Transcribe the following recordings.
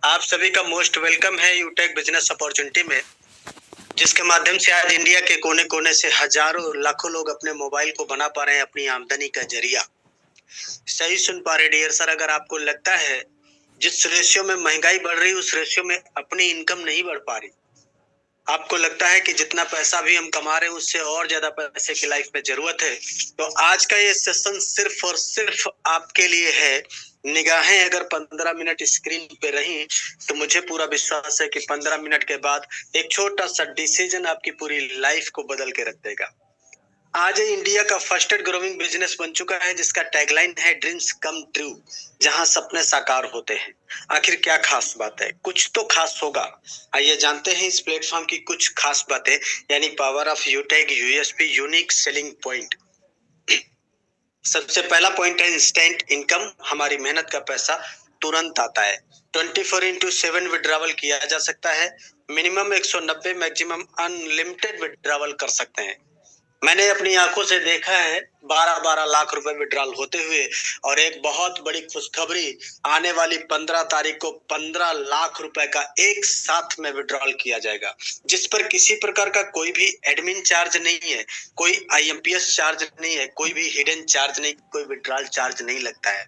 आप सभी का मोस्ट वेलकम है यूटेक बिजनेस अपॉर्चुनिटी में, जिसके माध्यम से आज इंडिया के कोने-कोने से हजारों लाखों लोग अपने मोबाइल को बना पा रहे हैं अपनी आमदनी का जरिया। सही सुन पा रहे डियर सर, अगर आपको लगता है जिस रेशियो में महंगाई बढ़ रही है उस रेशियो में अपनी इनकम नहीं बढ़ पा रही, आपको लगता है कि जितना पैसा भी हम कमा रहे हैं उससे और ज्यादा पैसे की लाइफ में जरूरत है, तो आज का ये सेशन सिर्फ और सिर्फ आपके लिए है। निगाहें अगर 15 मिनट स्क्रीन पे रही तो मुझे पूरा विश्वास है कि 15 मिनट के बाद एक छोटा सा डिसीजन आपकी पूरी लाइफ को बदल के रख देगा। आज इंडिया का फर्स्टेड ग्रोइंग बिजनेस बन चुका है जिसका टैगलाइन है ड्रीम्स कम ट्रू, जहां सपने साकार होते हैं। आखिर क्या खास बात है? कुछ तो खास होगा। आइए जानते हैं इस प्लेटफॉर्म की कुछ खास बातें, यानी पावर ऑफ यूटैग, यूएसपी, यूनिक सेलिंग पॉइंट। सबसे पहला पॉइंट है इंस्टेंट इनकम। हमारी मेहनत का पैसा तुरंत आता है। 24/7 विड्रॉवल किया जा सकता है। मिनिमम 190, मैक्सिमम अनलिमिटेड विड्रॉवल कर सकते हैं। मैंने अपनी आंखों से देखा है 12-12 लाख रुपए विड्रॉल होते हुए, और एक बहुत बड़ी खुशखबरी, आने वाली 15 तारीख को 15 लाख रुपए का एक साथ में विड्रॉल किया जाएगा, जिस पर किसी प्रकार का कोई भी एडमिन चार्ज नहीं है, कोई आईएमपीएस चार्ज नहीं है, कोई भी हिडन चार्ज नहीं, कोई विड्रॉल चार्ज नहीं लगता है।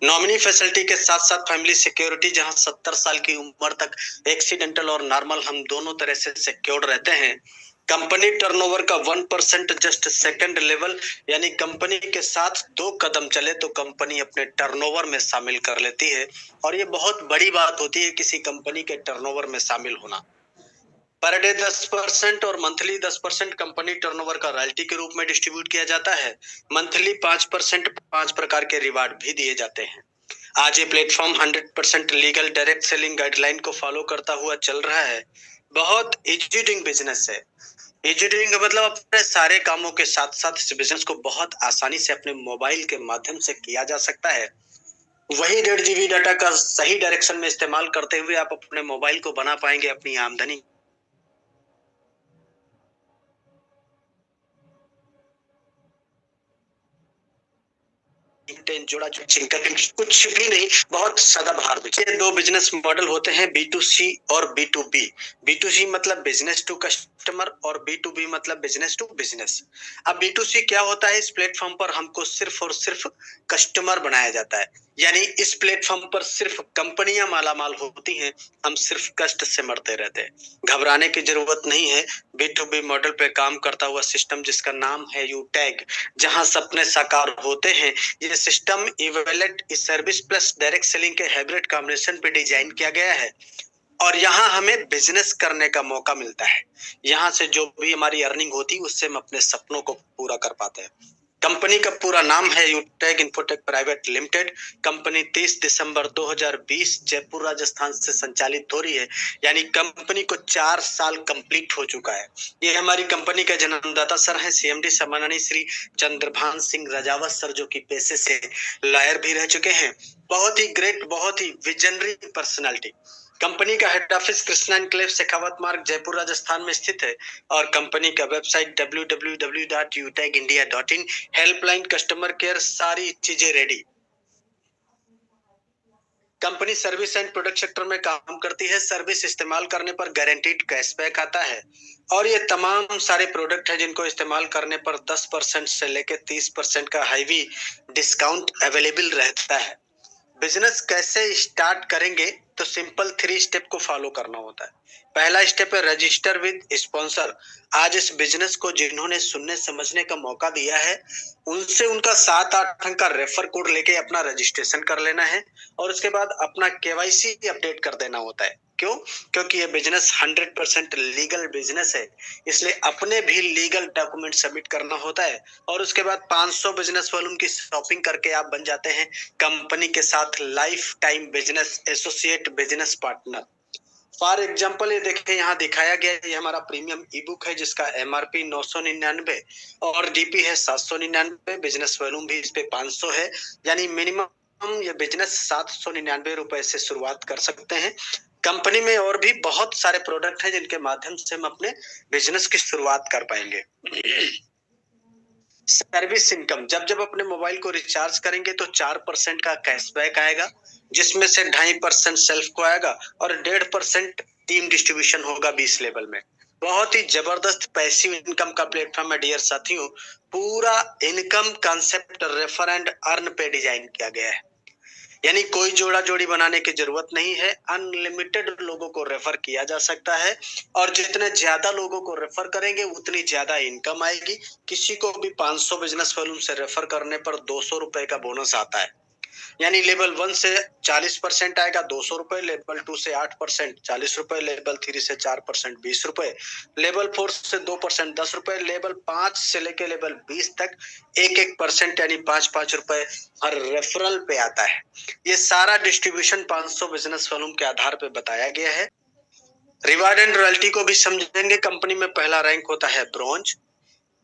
नॉमिनी फैसिलिटी के साथ साथ फैमिली सिक्योरिटी, जहां 70 साल की उम्र तक एक्सीडेंटल और नॉर्मल हम दोनों तरह से सिक्योर्ड रहते हैं। कंपनी टर्नओवर का 1% जस्ट सेकंड लेवल, यानी कंपनी के साथ 2 कदम चले तो कंपनी अपने टर्नओवर में शामिल कर लेती है, और ये बहुत बड़ी बात होती है किसी कंपनी के टर्नओवर में शामिल होना। पर डे 10% और मंथली 10% कंपनी टर्नओवर का रॉयल्टी के रूप में डिस्ट्रीब्यूट किया जाता है। मंथली 5% 5 प्रकार के रिवार्ड भी दिए जाते हैं। आज ये platform 100% legal direct selling guideline को फॉलो करता हुआ चल रहा है। बहुत इजी डूइंग बिजनेस है। इजी डूइंग का मतलब अपने सारे कामों के साथ साथ इस बिजनेस को बहुत आसानी से अपने मोबाइल के माध्यम से किया जा सकता है। वही 1.5 GB डाटा का सही डायरेक्शन में इस्तेमाल करते हुए आप अपने मोबाइल को बना पाएंगे अपनी आमदनी जोड़ा कुछ भी नहीं, बहुत सदाबहार बिजनेस। ये 2 बिजनेस मॉडल होते हैं, बी टू सी और B to B. B to C मतलब बिजनेस टू कस्टमर और बी टू बी मतलब बिजनेस टू बिजनेस। अब बी टू सी क्या होता है? इस प्लेटफॉर्म पर हमको सिर्फ और सिर्फ कस्टमर बनाया जाता है, यानी इस प्लेटफॉर्म पर सिर्फ कंपनियां मालामाल होती हैं, हम सिर्फ कष्ट से मरते रहते हैं। घबराने की जरूरत नहीं है। बी टू बी मॉडल पे काम करता हुआ सिस्टम जिसका नाम है यूटैग, जहां सपने साकार होते हैं। ये system e wallet service plus direct selling के हाइब्रिड कॉम्बिनेशन पे डिजाइन किया गया है, और यहाँ हमें बिजनेस करने का मौका मिलता है। यहाँ से जो भी हमारी अर्निंग होती है उससे हम अपने सपनों को पूरा कर पाते हैं। कंपनी का पूरा नाम है यूटेक इन्फोटेक प्राइवेट लिमिटेड। कंपनी 30 दिसंबर 2020 जयपुर राजस्थान से संचालित हो रही है, यानी कंपनी को 4 साल कंप्लीट हो चुका है। ये हमारी कंपनी के जन्मदाता सर हैं सीएमडी सम्माननीय श्री चंद्रभान सिंह राजावत सर, जो कि पेशे से लॉयर भी रह चुके हैं। बहुत ही ग्रेट, बहुत ही विजनरी पर्सनालिटी। कंपनी का head office Krishna enclave Shekhawat मार्ग जयपुर राजस्थान में स्थित है, और कंपनी का website www.utechindia.in, helpline, customer care, सारी चीजें ready. Company service and product sector में काम करती है। सर्विस इस्तेमाल करने पर गारंटीड कैशबैक आता है, और ये तमाम सारे प्रोडक्ट है जिनको इस्तेमाल करने पर 10% से लेकर 30% का हाईवी डिस्काउंट अवेलेबल रहता है। बिजनेस कैसे स्टार्ट करेंगे? तो सिंपल 3 स्टेप को फॉलो करना होता है। पहला स्टेप है रजिस्टर विद स्पॉन्सर। आज इस बिजनेस को जिन्होंने सुनने समझने का मौका दिया है उनसे उनका 7-8 अंक का रेफर कोड लेके अपना रजिस्ट्रेशन कर लेना है, और उसके बाद अपना केवाईसी अपडेट कर देना होता है। क्यों? क्योंकि ये बिजनेस 100% लीगल बिजनेस है, इसलिए अपने भी लीगल डॉक्यूमेंट सबमिट करना होता है, और उसके बाद 500 बिजनेस वॉल्यूम की शॉपिंग करके आप बन जाते हैं कंपनी के साथ life time business associate, business partner. For example ये देखिए यहाँ दिखाया गया है, ये हमारा प्रीमियम ई बुक है जिसका एमआरपी 999 और डीपी है 799। बिजनेस वॉल्यूम भी इस पे 500 है, यानी मिनिमम ये बिजनेस 799 रुपए से शुरुआत कर सकते हैं। कंपनी में और भी बहुत सारे प्रोडक्ट हैं जिनके माध्यम से हम अपने बिजनेस की शुरुआत कर पाएंगे। सर्विस इनकम, जब जब अपने मोबाइल को रिचार्ज करेंगे तो 4% का कैशबैक आएगा, जिसमें से 2.5% सेल्फ को आएगा और 1.5% टीम डिस्ट्रीब्यूशन होगा 20 लेवल में। बहुत ही जबरदस्त पैसिव इनकम का प्लेटफॉर्म है डियर साथियों। पूरा income concept refer and earn पे डिजाइन किया गया है, यानी कोई जोड़ा जोड़ी बनाने की जरूरत नहीं है। अनलिमिटेड लोगों को रेफर किया जा सकता है और जितने ज्यादा लोगों को रेफर करेंगे उतनी ज्यादा इनकम आएगी। किसी को भी 500 बिजनेस वॉल्यूम से रेफर करने पर 200 रुपए का बोनस आता है, यानी लेवल 1 से 40% आएगा 200 रुपए, लेवल 2 से 8% 40 रुपए, लेवल 3 से 4% 20 रुपए, लेवल 4 से 2% 10 रुपए, लेवल 5 से लेके लेवल 20 तक 1-1% यानी 5-5 रुपए हर रेफरल पे आता है। ये सारा डिस्ट्रीब्यूशन 500 बिजनेस वॉल्यूम के आधार पे बताया गया है। रिवार्ड एंड रॉयल्टी को भी समझेंगे। कंपनी में पहला रैंक होता है ब्रॉन्ज।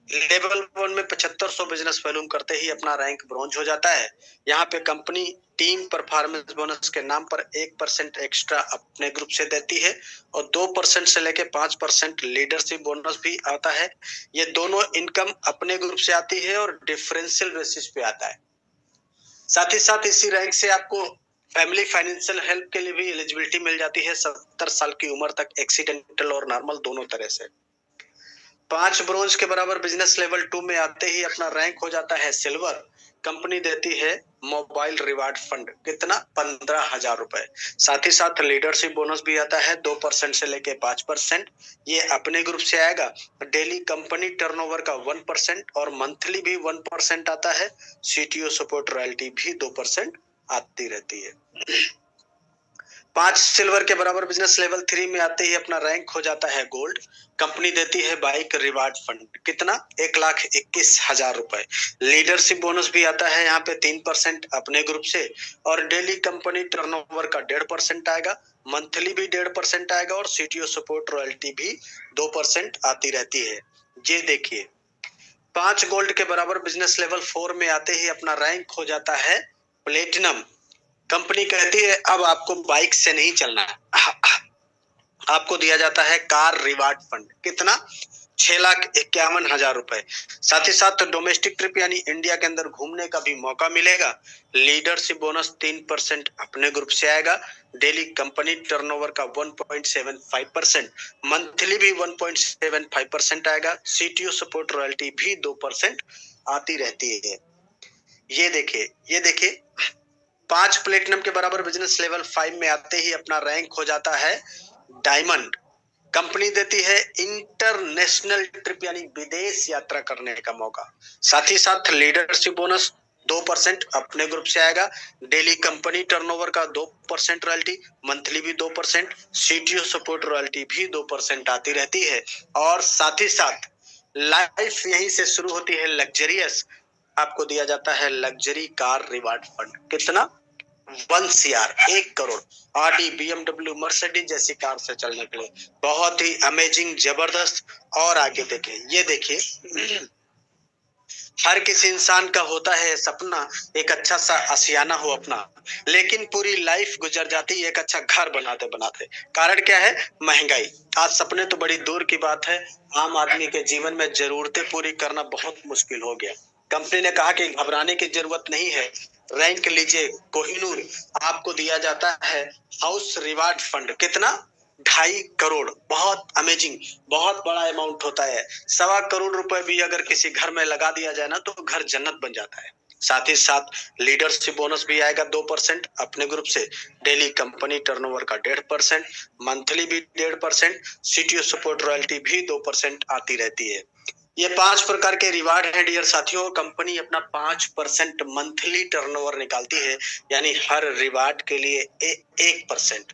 लेवल 1 में 7500 बिजनेस वॉल्यूम करते ही अपना रैंक ब्रॉन्ज हो जाता है। यहाँ पे कंपनी टीम परफॉर्मेंस बोनस के नाम पर 1% एक्स्ट्रा अपने ग्रुप से देती है और 2% से लेके 5% लीडरशिप बोनस भी आता है। ये दोनों इनकम अपने ग्रुप से आती है और डिफरेंशियल बेसिस पे आता है। साथ ही साथ इसी रैंक से आपको फैमिली फाइनेंशियल हेल्प के लिए भी एलिजिबिलिटी मिल जाती है 70 साल की उम्र तक, एक्सीडेंटल और नॉर्मल दोनों तरह से। 5 ब्रोंज के बराबर बिजनेस लेवल 2 में आते ही अपना रैंक हो जाता है सिल्वर। कंपनी देती है मोबाइल रिवार्ड फंड, कितना 15,000 रुपए। साथ ही साथ लीडरशिप बोनस भी आता है 2% से लेके 5%। ये अपने ग्रुप से आएगा। डेली कंपनी टर्नओवर का 1% और मंथली भी 1% आता है। सीटीओ सपोर्ट रॉयल्टी भी 2% आती रहती है। 5 सिल्वर के बराबर बिजनेस लेवल 3 में आते ही अपना रैंक हो जाता है गोल्ड। कंपनी देती है बाइक रिवार्ड फंड, कितना 1,21,000 रुपए। लीडरशिप बोनस भी आता है यहाँ पे 3% अपने ग्रुप से और डेली कंपनी टर्नओवर का 1.5% आएगा, मंथली भी 1.5% आएगा और सीटीओ सपोर्ट रॉयल्टी भी 2% आती रहती है। ये देखिए 5 गोल्ड के बराबर बिजनेस लेवल 4 में आते ही अपना रैंक हो जाता है प्लेटिनम। कंपनी कहती है अब आपको बाइक से नहीं चलना है, आपको दिया जाता है कार रिवार्ड फंड, कितना 6,51,000 रुपए। साथ ही साथ डोमेस्टिक ट्रिप यानी इंडिया के अंदर घूमने का भी मौका मिलेगा। लीडरशिप बोनस 3% अपने ग्रुप से आएगा। डेली कंपनी टर्नओवर का 1.75%, मंथली भी 1.75% आएगा। सीटीओ सपोर्ट रॉयल्टी भी 2% आती रहती है। ये देखिए 5 प्लेटिनम के बराबर बिजनेस लेवल 5 में आते ही अपना रैंक हो जाता है डायमंड। कंपनी देती है इंटरनेशनल ट्रिप यानी विदेश यात्रा करने का मौका। साथ ही साथ लीडरशिप बोनस 2% अपने ग्रुप से आएगा। डेली कंपनी टर्नओवर का 2% रॉयल्टी, मंथली भी 2%, सीटीओ सपोर्ट रॉयल्टी भी 2% आती रहती है। और साथ ही साथ लाइफ यहीं से शुरू होती है लग्जरियस। आपको दिया जाता है लग्जरी कार रिवार्ड फंड, कितना 1 CR 1 crore. Audi, BMW, Mercedes जैसी कार से चलने के लिए बहुत ही अमेजिंग, जबरदस्त। और आगे देखें, ये देखिए हर किसी इंसान का होता है सपना एक अच्छा सा आशियाना हो अपना, लेकिन पूरी लाइफ गुजर जाती है एक अच्छा घर बनाते बनाते। कारण क्या है? महंगाई। आज सपने तो बड़ी दूर की बात है, आम आदमी के जीवन में जरूरतें पूरी करना बहुत मुश्किल हो गया। कंपनी ने कहा कि घबराने की जरूरत नहीं है। रैंक लीजिए कोहिनूर, आपको दिया जाता है हाउस रिवार्ड फंड, कितना 2.5 करोड़। बहुत अमेजिंग, बहुत बड़ा अमाउंट होता है। 1.25 करोड़ रुपए भी अगर किसी घर में लगा दिया जाए ना तो घर जन्नत बन जाता है। साथ ही साथ लीडरशिप बोनस भी आएगा 2% अपने ग्रुप से। डेली कंपनी टर्नओवर का 1.5%, मंथली भी 1.5%, सीटीओ सपोर्ट रॉयल्टी भी 2% आती रहती है। ये 5 प्रकार के रिवार्ड है डियर साथियों। कंपनी अपना 5% मंथली टर्नओवर निकालती है, यानी हर रिवार्ड के लिए 1%।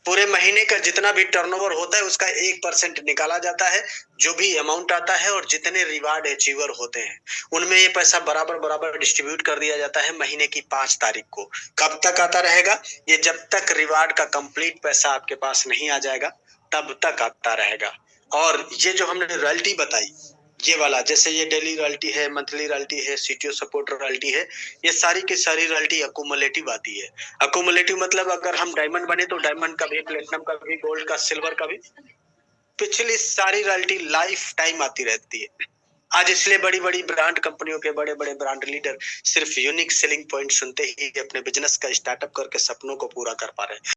पूरे महीने का जितना भी टर्नओवर होता है उसका 1% निकाला जाता है। जो भी अमाउंट आता है और जितने रिवार्ड अचीवर होते हैं उनमें ये पैसा बराबर बराबर डिस्ट्रीब्यूट कर दिया जाता है महीने की 5 तारीख को। कब तक आता रहेगा? ये जब तक रिवार्ड का कंप्लीट पैसा आपके पास नहीं आ जाएगा तब तक आता रहेगा। और ये जो हमने रॉयल्टी बताई, ये वाला जैसे ये डेली रॉयल्टी है, मंथली रॉयल्टी है, सीटीओ सपोर्ट रॉयल्टी है, ये सारी की सारी रॉयल्टी अकुमुलेटिव आती है। अकुमुलेटिव मतलब अगर हम डायमंड बने तो डायमंड का भी, प्लेटिनम का भी, गोल्ड का, सिल्वर का भी, पिछली सारी रॉयल्टी लाइफ टाइम आती रहती है। आज इसलिए बड़ी-बड़ी ब्रांड कंपनियों के बड़े-बड़े ब्रांड लीडर सिर्फ यूनिक सेलिंग पॉइंट सुनते ही अपने बिज़नेस का स्टार्टअप करके सपनों को पूरा कर पा रहे हैं।